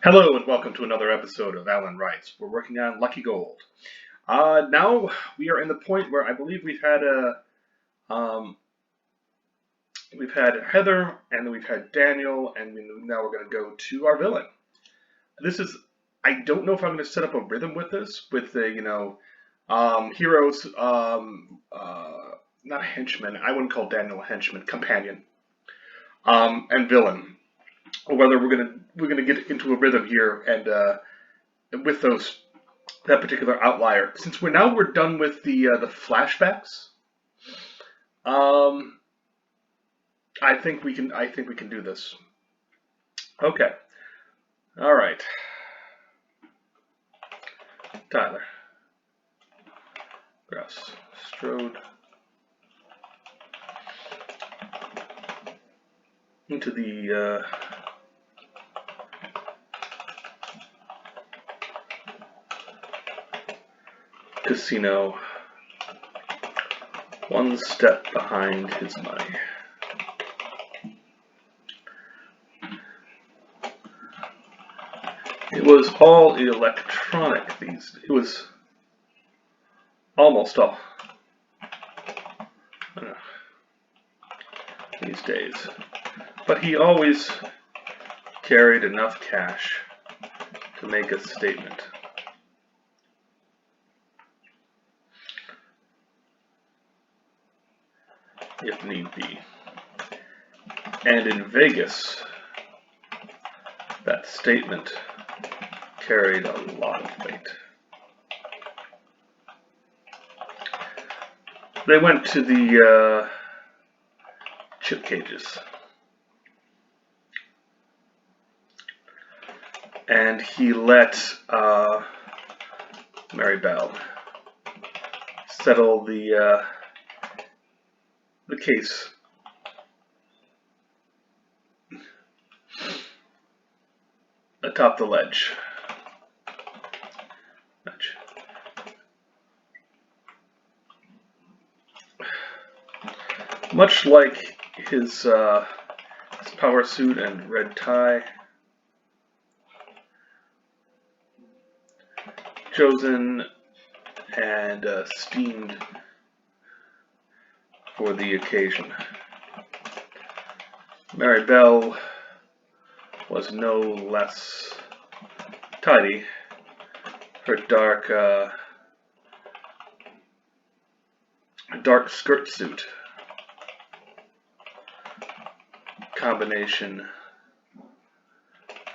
Hello and welcome to another episode of Alan Writes. We're working on Lucky Gold. Now we are in the point where I believe um, we've had Heather and then we've had Daniel and now we're going to go to our villain. This is I don't know if I'm going to set up a rhythm with this with the heroes not henchman. I wouldn't call Daniel a henchman, companion and villain. Or whether we're gonna get into a rhythm here and with that particular outlier. Since we're done with the flashbacks, um, I think we can do this. Okay, all right, Tyler, Krause, strode into the casino, one step behind his money. It was all electronic. It was almost all these days. But he always carried enough cash to make a statement. If need be. And in Vegas, that statement carried a lot of weight. They went to the chip cages. And he let Mary Bell settle the case. Atop the ledge. Much like his power suit and red tie, chosen and steamed for the occasion. Mary Bell was no less tidy. Her dark skirt suit combination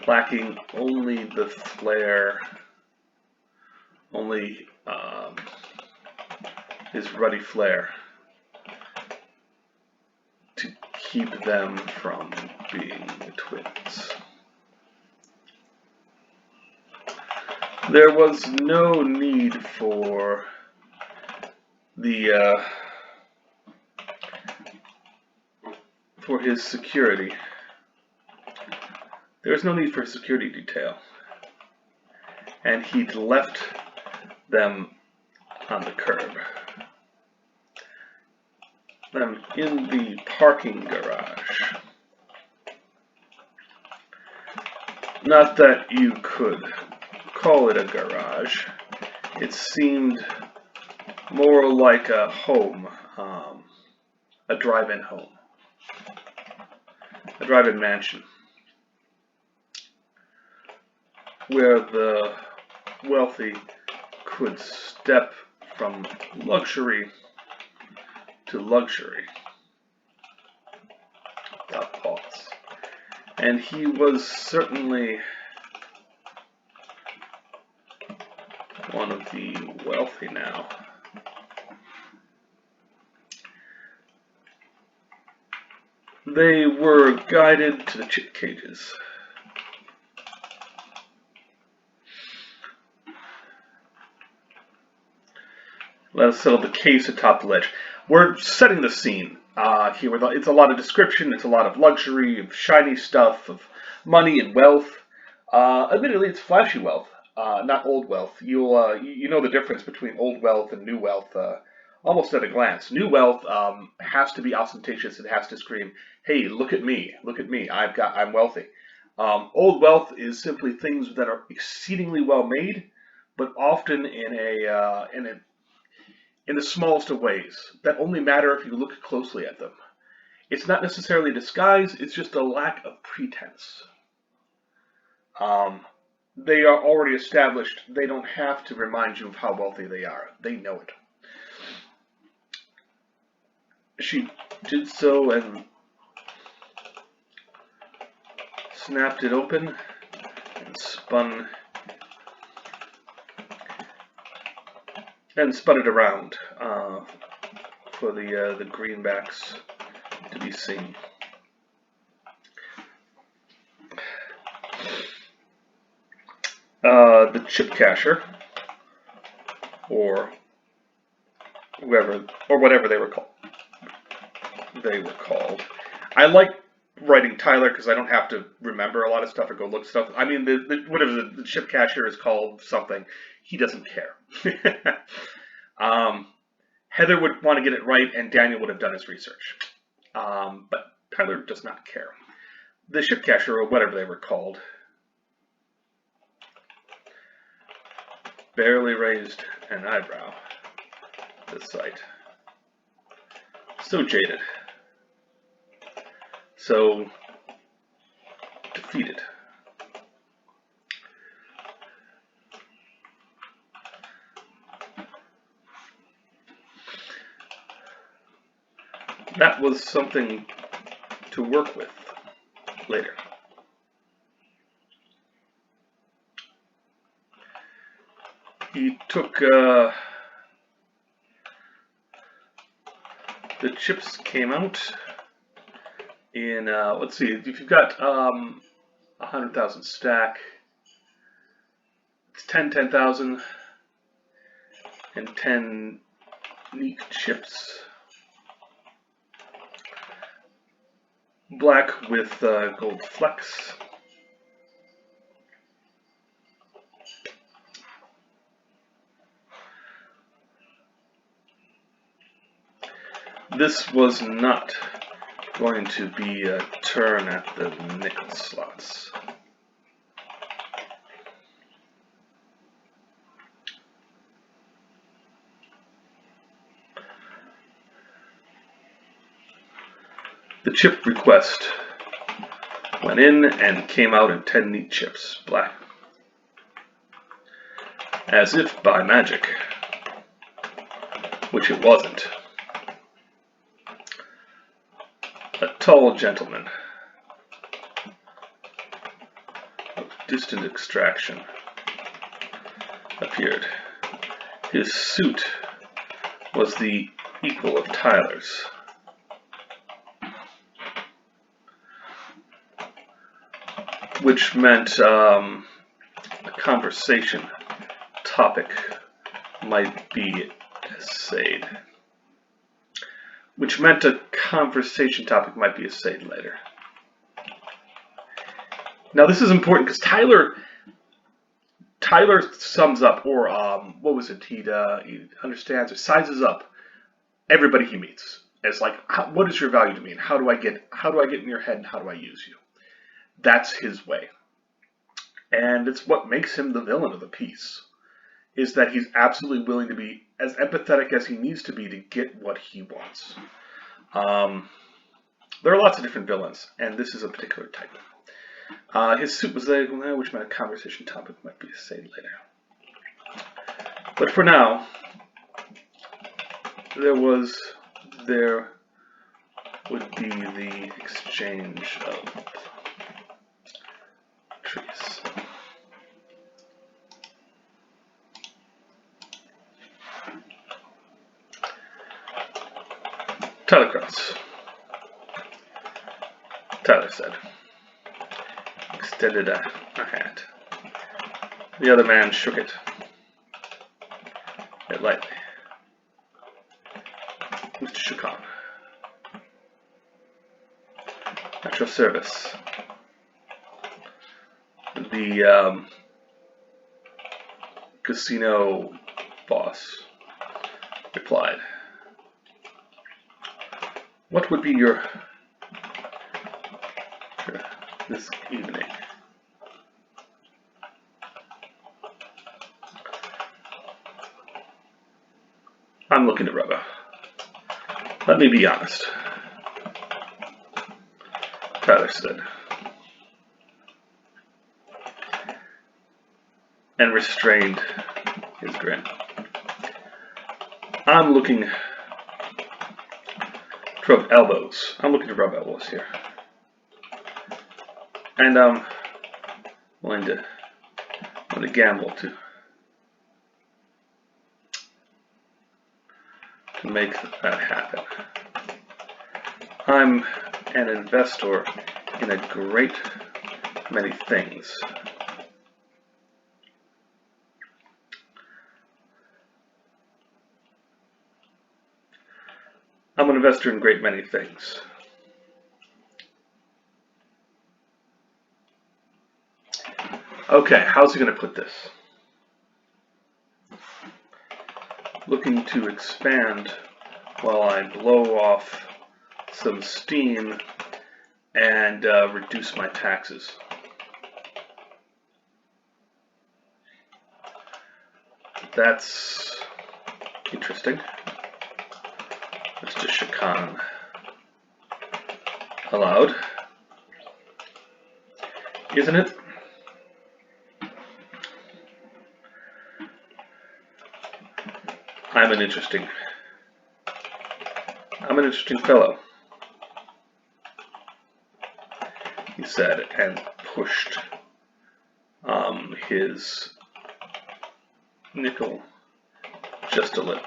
lacking only the flair, only his ruddy flair to keep them from being twins. There was no need for his security. There was no need for a security detail. And he'd left them on the curb. Them in the parking garage. Not that you could call it a garage. It seemed more like a home, a drive-in home, a drive-in mansion, where the wealthy could step from luxury to luxury without pause. And he was certainly one of the wealthy now. They were guided to the chip cages. Let us settle the case atop the ledge. We're setting the scene here. It's a lot of description. It's a lot of luxury, of shiny stuff, of money and wealth. Admittedly, it's flashy wealth, not old wealth. You know the difference between old wealth and new wealth almost at a glance. New wealth has to be ostentatious. It has to scream, "Hey, look at me! Look at me! I'm wealthy." Old wealth is simply things that are exceedingly well made, but often in the smallest of ways that only matter if you look closely at them. It's not necessarily disguise; it's just a lack of pretense. Um, they are already established. They don't have to remind you of how wealthy they are. They know it. She did so and snapped it open and spun it around for the greenbacks to be seen. The chip casher, or whoever, or whatever they were called. I like writing Tyler because I don't have to remember a lot of stuff or go look stuff. I mean, whatever the chip casher is called something, he doesn't care. Heather would want to get it right, and Daniel would have done his research. But Tyler does not care. The ship casher, or whatever they were called, barely raised an eyebrow at the sight. So jaded. So defeated. That was something to work with later. He took the chips came out in let's see, if you've got 100,000 stack, it's 10,000 and 10 neat chips. Black with gold flecks. This was not going to be a turn at the nickel slots. The chip request went in and came out in 10 neat chips, black. As if by magic, which it wasn't. A tall gentleman of distant extraction appeared. His suit was the equal of Tyler's. Which meant a conversation topic might be essayed. Later. Now this is important because Tyler sums up, or what was it? He understands or sizes up everybody he meets. It's like, what is your value to me, and how do I get in your head, and how do I use you? That's his way. And it's what makes him the villain of the piece, is that he's absolutely willing to be as empathetic as he needs to be to get what he wants. There are lots of different villains, and this is a particular type. His suit was there, which meant a conversation topic might be said later. But for now, there would be the exchange of trees. Tyler Krause. Tyler said. Extended a hand. The other man shook it lightly. Mr. Shukon. At your service. The casino boss replied. What would be your this evening? I'm looking to rubber. Let me be honest, Tyler said, and restrained his grin. I'm looking to rub elbows. I'm looking to rub elbows here. And I'm willing to gamble to make that happen. I'm an investor in a great many things. I'm an investor in a great many things. Okay, how's he going to put this? Looking to expand while I blow off some steam and reduce my taxes. That's interesting. Mr. Shakan allowed, isn't it? I'm an interesting fellow, he said, and pushed his nickel just a little.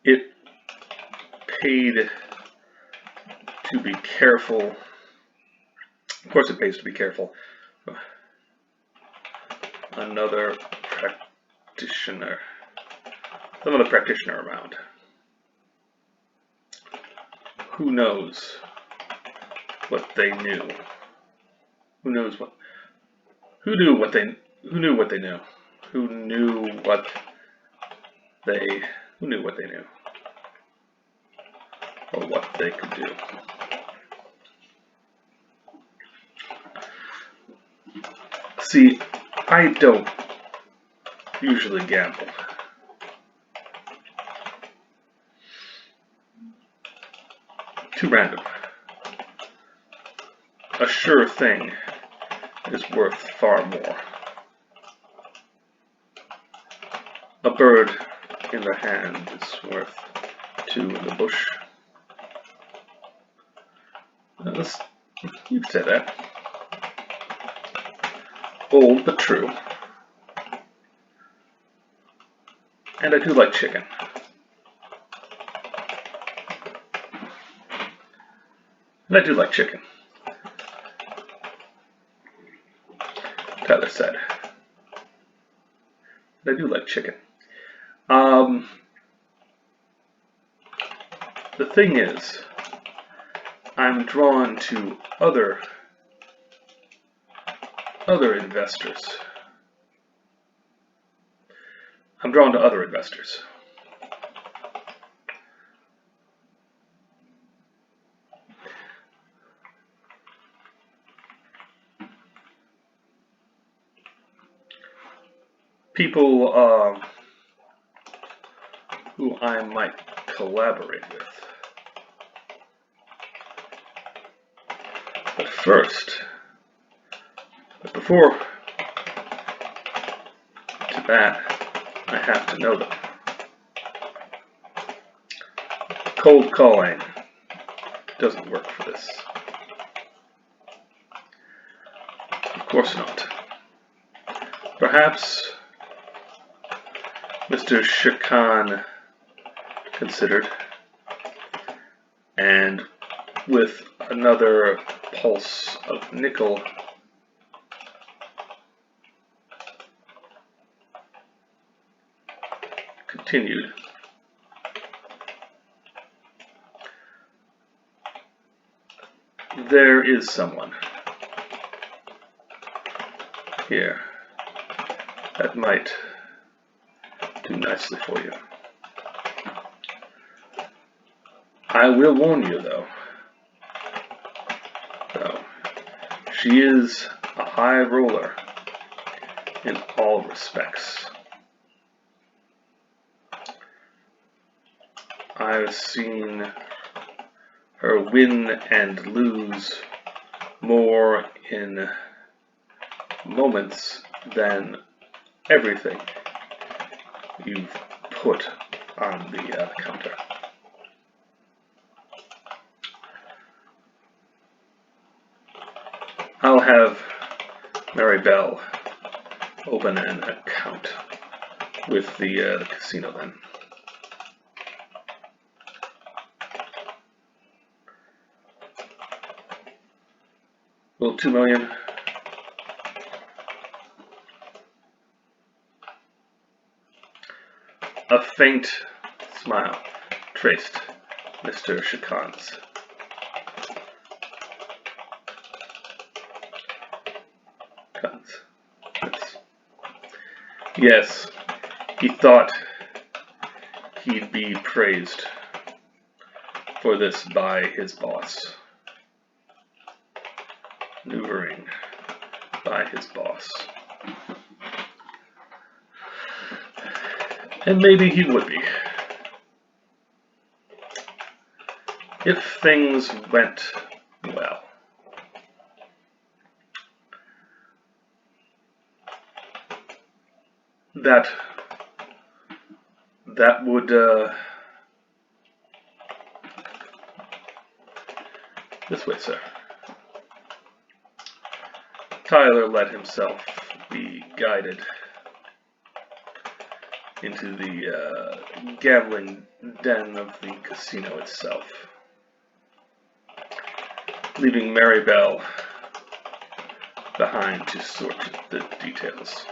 It paid to be careful. Of course it pays to be careful. Another practitioner around. Who knows what they knew? Who knew what they knew? Who knew what they knew? Or what they could do. See, I don't usually gamble. Too random. A sure thing is worth far more. A bird in the hand is worth two in the bush. You'd say that. Old but true. And I do like chicken. Tyler said. I do like chicken. The thing is, I'm drawn to other investors. People who I might collaborate with. But before to that, I have to know them. Cold calling doesn't work for this. Of course not. Perhaps Mr. Shakan considered, and with another pulse of nickel, continued. There is someone here that might do nicely for you. I will warn you, though, She is a high roller in all respects. I've seen her win and lose more in moments than everything you've put on the counter. I'll have Mary Bell open an account with the casino then. Will 2 million? A faint smile traced Mr. Chican's. Yes, he thought he'd be praised for this by his boss. Maneuvering by his boss. And maybe he would be. If things went well. That would this way, sir. Tyler let himself be guided into the gambling den of the casino itself, leaving Mary Bell behind to sort the details.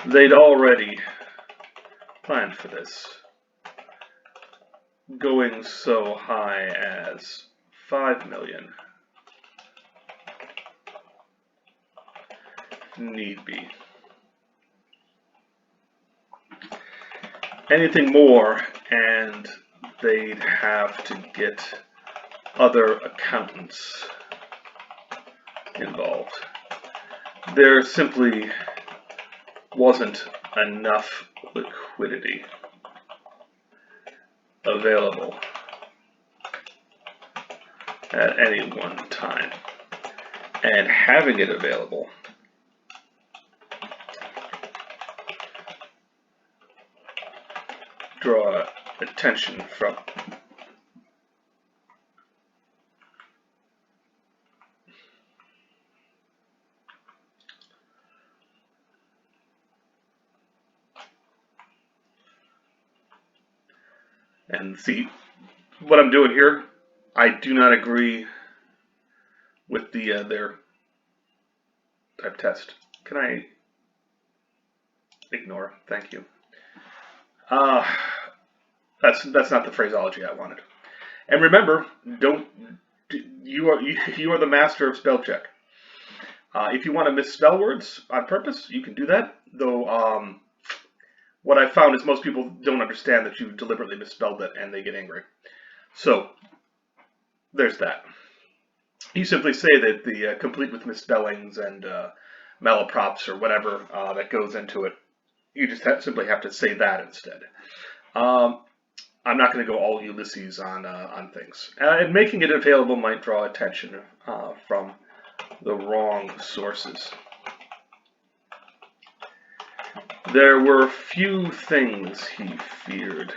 They'd already planned for this, going so high as 5 million. Need be. Anything more, and they'd have to get other accountants involved. There simply wasn't enough liquidity available at any one time, and having it available draw attention from and see what I'm doing here. I do not agree with the their type test. Can I ignore? Thank you. That's not the phraseology I wanted. And remember, you are the master of spell check. If you want to misspell words on purpose, you can do that. Though what I found is most people don't understand that you deliberately misspelled it and they get angry. So there's that. You simply say that the complete with misspellings and malaprops or whatever that goes into it. You just simply have to say that instead. I'm not going to go all Ulysses on things. And making it available might draw attention from the wrong sources. There were few things he feared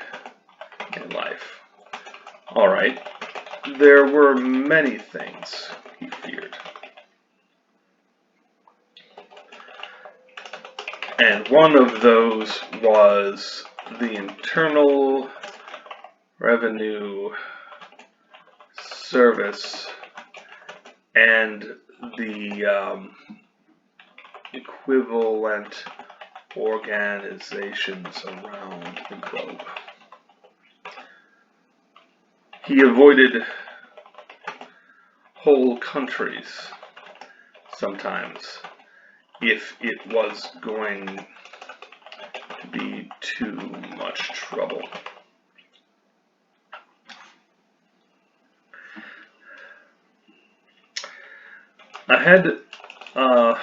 in life. All right. There were many things he feared. And one of those was the Internal Revenue Service and the equivalent organizations around the globe. He avoided whole countries sometimes if it was going to be too much trouble. Ahead, a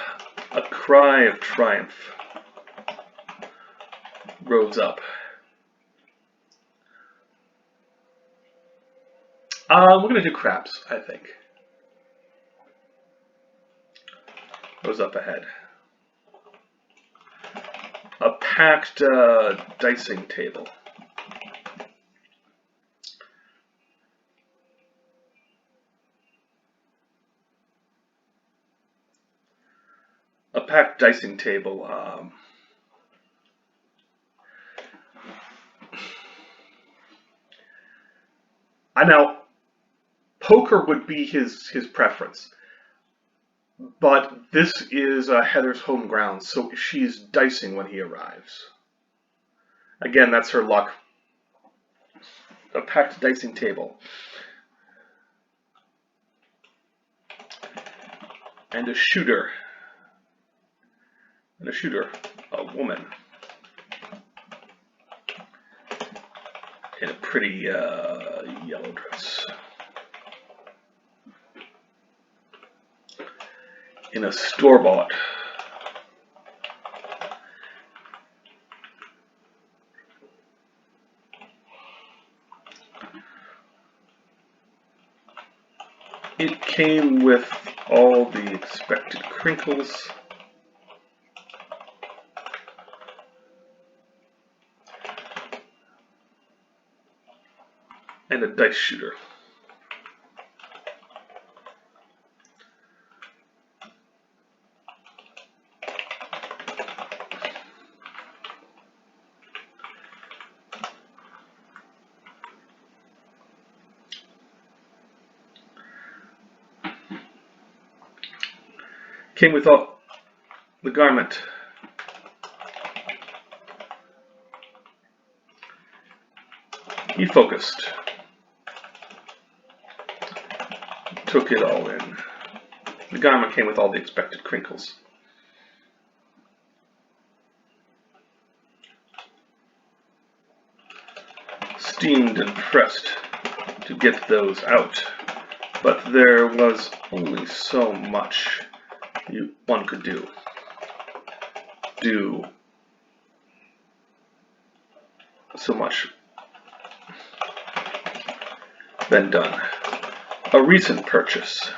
cry of triumph rose up. We're going to do craps, I think. Rose up ahead. A packed dicing table. A packed dicing table. Now, poker would be his preference, but this is Heather's home ground, so she's dicing when he arrives. Again, that's her luck. A packed dicing table. And a shooter. A woman. In a pretty yellow dress. In a store-bought. It came with all the expected crinkles. And a dice shooter. Came with all the garment. He focused. Took it all in. The garment came with all the expected crinkles. Steamed and pressed to get those out, but there was only so much one could do. So much been done. A recent purchase,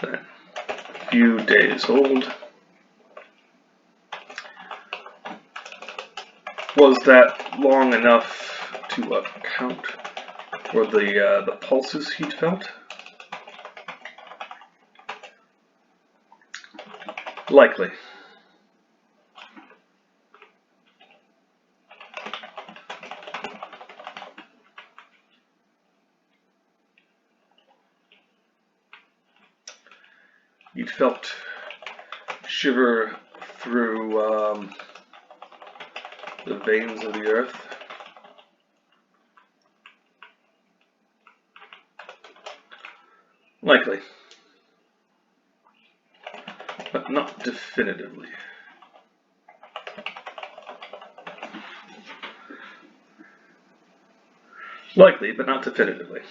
a few days old. Was that long enough to account for the pulses he'd felt? Likely. You'd felt shiver through the veins of the earth. Likely. But not definitively. Likely, but not definitively.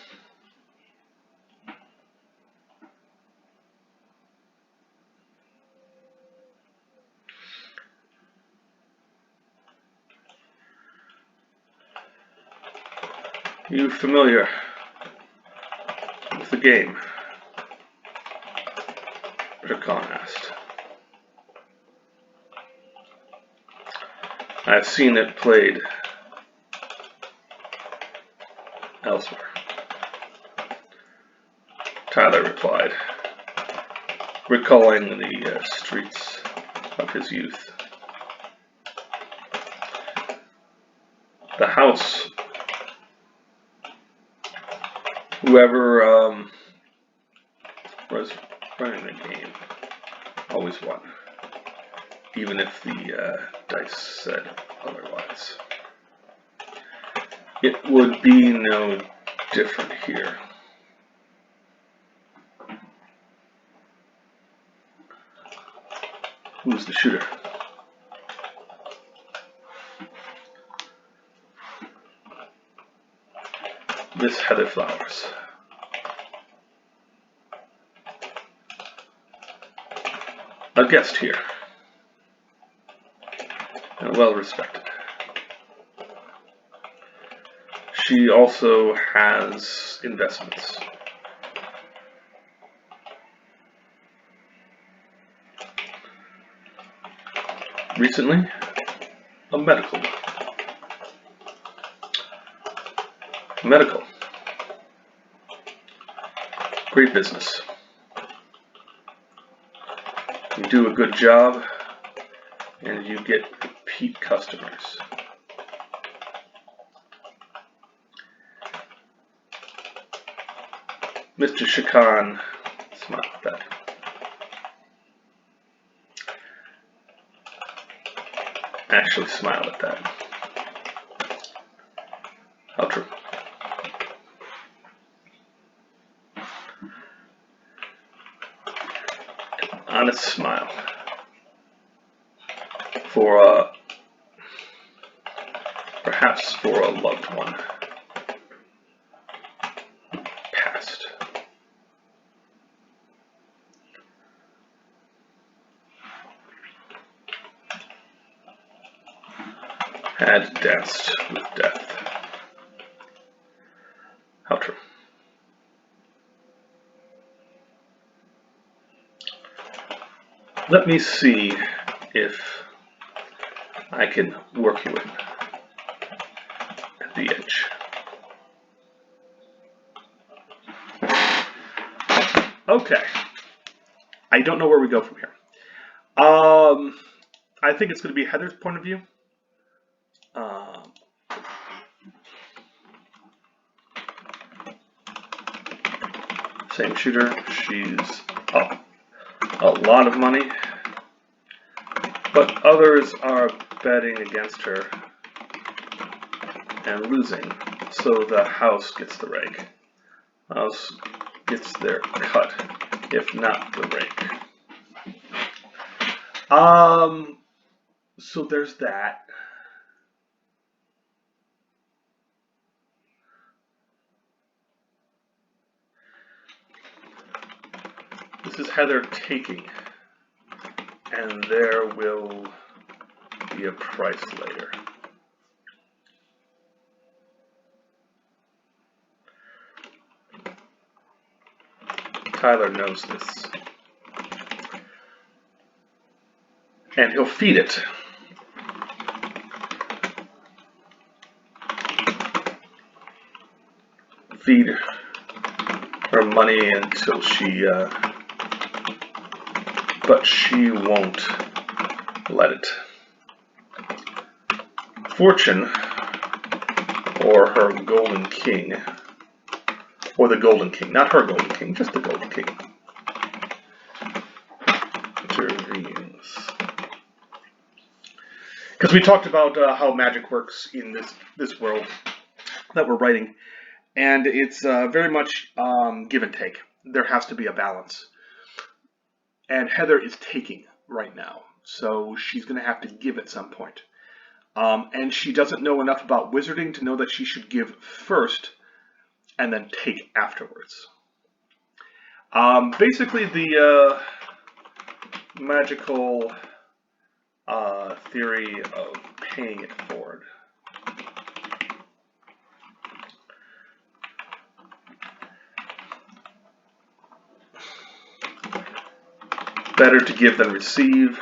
You familiar with the game? Khan asked. I've seen it played elsewhere. Tyler replied, recalling the streets of his youth. The house, whoever was running the game always won, even if the dice said otherwise. It would be no different here. Who's the shooter? Miss Heather Flowers. a guest here, and well respected. She also has investments. Recently, a medical. Great business. You do a good job, and you get repeat customers. Mr. Shakan, smile at that. Actually smile at that. How true. An honest smile. For perhaps for a loved one. Past. Had danced with death. How true. Let me see if I can work you in at the edge. Okay. I don't know where we go from here. I think it's going to be Heather's point of view. Same shooter. She's up a lot of money, but others are betting against her and losing, so the house gets the rake. House gets their cut, if not the rake. So there's that. This is Heather taking, and there will be a price later. Tyler knows this, and he'll feed it. Feed her money until she, but she won't let it. Fortune, or her golden king, or the golden king, not her golden king, just the golden king. Intervenes. Because we talked about how magic works in this world that we're writing, and it's very much give and take. There has to be a balance. And Heather is taking right now, so she's going to have to give at some point. And she doesn't know enough about wizarding to know that she should give first and then take afterwards. Basically, the magical theory of paying it forward. Better to give than receive.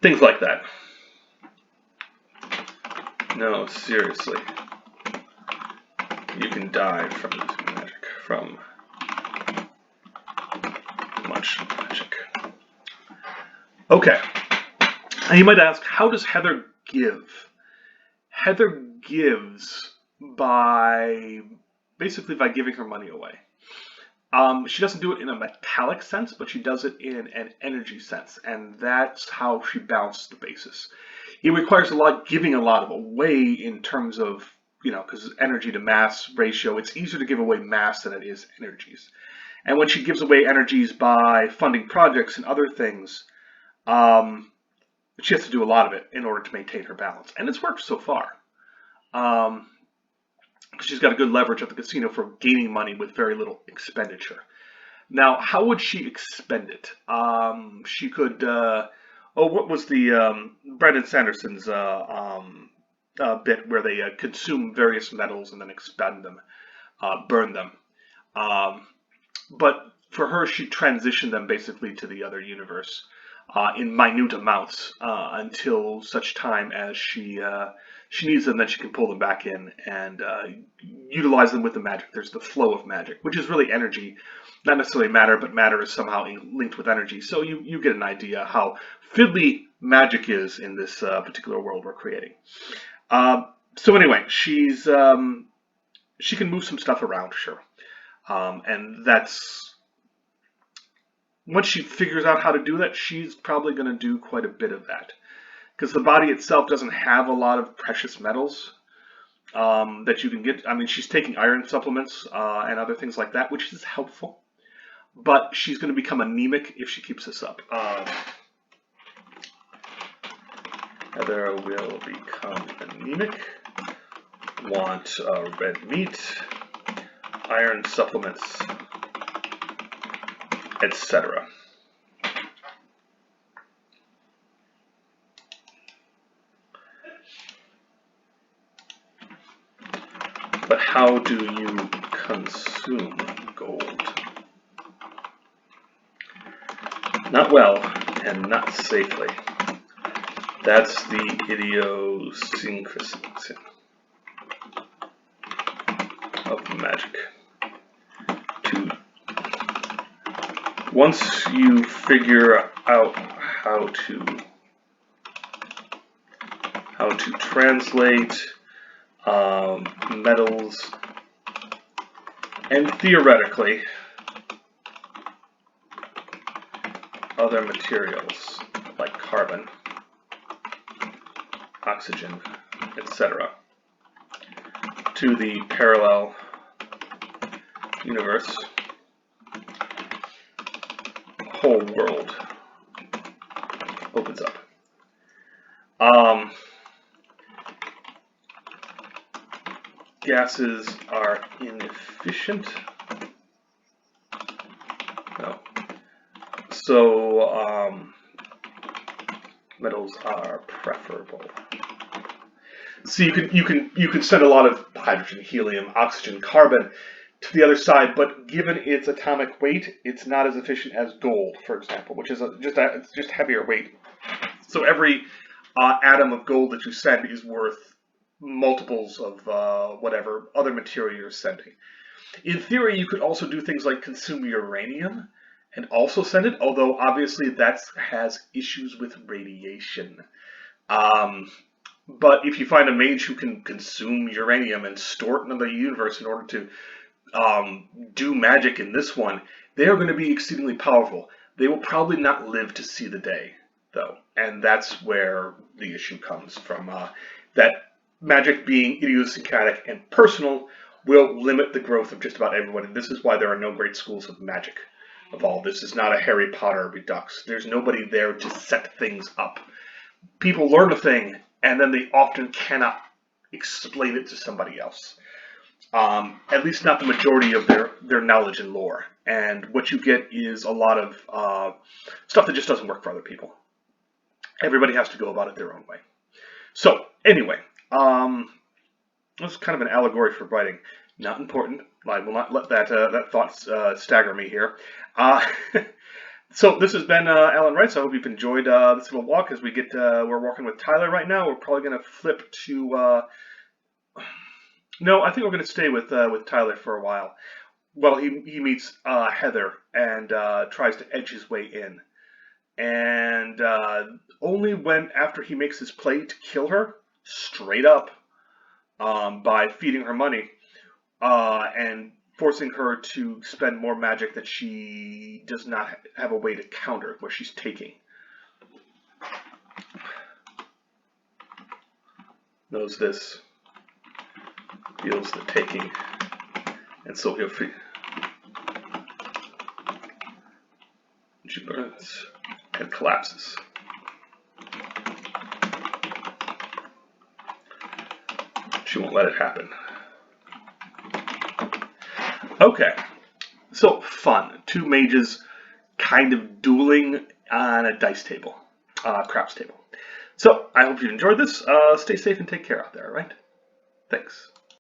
Things like that. No, seriously. You can die from using magic. From much magic. Okay. Now you might ask, how does Heather give? Heather gives basically by giving her money away. She doesn't do it in a metallic sense, but she does it in an energy sense, and that's how she balances the basis. It requires giving a lot of away in terms of, because energy to mass ratio, it's easier to give away mass than it is energies. And when she gives away energies by funding projects and other things, she has to do a lot of it in order to maintain her balance, and it's worked so far. She's got a good leverage at the casino for gaining money with very little expenditure. Now, how would she expend it? She could. What was the Brandon Sanderson's bit where they consume various metals and then expend them, burn them? Um, but for her, she transitioned them basically to the other universe in minute amounts until such time as she needs them, then she can pull them back in and utilize them with the magic. There's the flow of magic, which is really energy, not necessarily matter, but matter is somehow linked with energy. So you get an idea how fiddly magic is in this particular world we're creating. So anyway, she can move some stuff around, sure. And that's, once she figures out how to do that, she's probably going to do quite a bit of that. Because the body itself doesn't have a lot of precious metals that you can get. I mean, she's taking iron supplements and other things like that, which is helpful. But she's going to become anemic if she keeps this up. Heather will become anemic. Want red meat, iron supplements, etc. But how do you consume gold? Not well, and not safely. That's the idiosyncrasy of magic. Once you figure out how to translate metals, and theoretically other materials like carbon, oxygen, etc., to the parallel universe, the whole world opens up. Gases are inefficient. No. So metals are preferable. So you can send a lot of hydrogen, helium, oxygen, carbon to the other side, but given its atomic weight, it's not as efficient as gold, for example, which is it's just heavier weight. So every atom of gold that you send is worth multiples of whatever other material you're sending. In theory, you could also do things like consume uranium and also send it, although obviously that has issues with radiation. But if you find a mage who can consume uranium and store it in another universe in order to do magic in this one, they are going to be exceedingly powerful. They will probably not live to see the day, though, and that's where the issue comes from. That magic being idiosyncratic and personal will limit the growth of just about everyone, and this is why there are no great schools of magic of all. This is not a Harry Potter Redux. There's nobody there to set things up. People learn a thing, and then they often cannot explain it to somebody else. At least not the majority of their knowledge and lore. And what you get is a lot of stuff that just doesn't work for other people. Everybody has to go about it their own way. So, anyway, this is kind of an allegory for writing. Not important. I will not let that thought stagger me here. So this has been Alan Wrights. I hope you've enjoyed this little walk as we're working with Tyler right now. We're probably going to flip to... No, I think we're going to stay with Tyler for a while. Well, he meets Heather and tries to edge his way in. And only after he makes his play to kill her, straight up, by feeding her money, and forcing her to spend more magic that she does not have a way to counter, where she's taking. Knows this. Feels the taking. And so he'll feel. She burns and collapses. She won't let it happen. Okay, so fun. Two mages kind of dueling on a dice table, craps table. So I hope you enjoyed this. Stay safe and take care out there, all right? Thanks.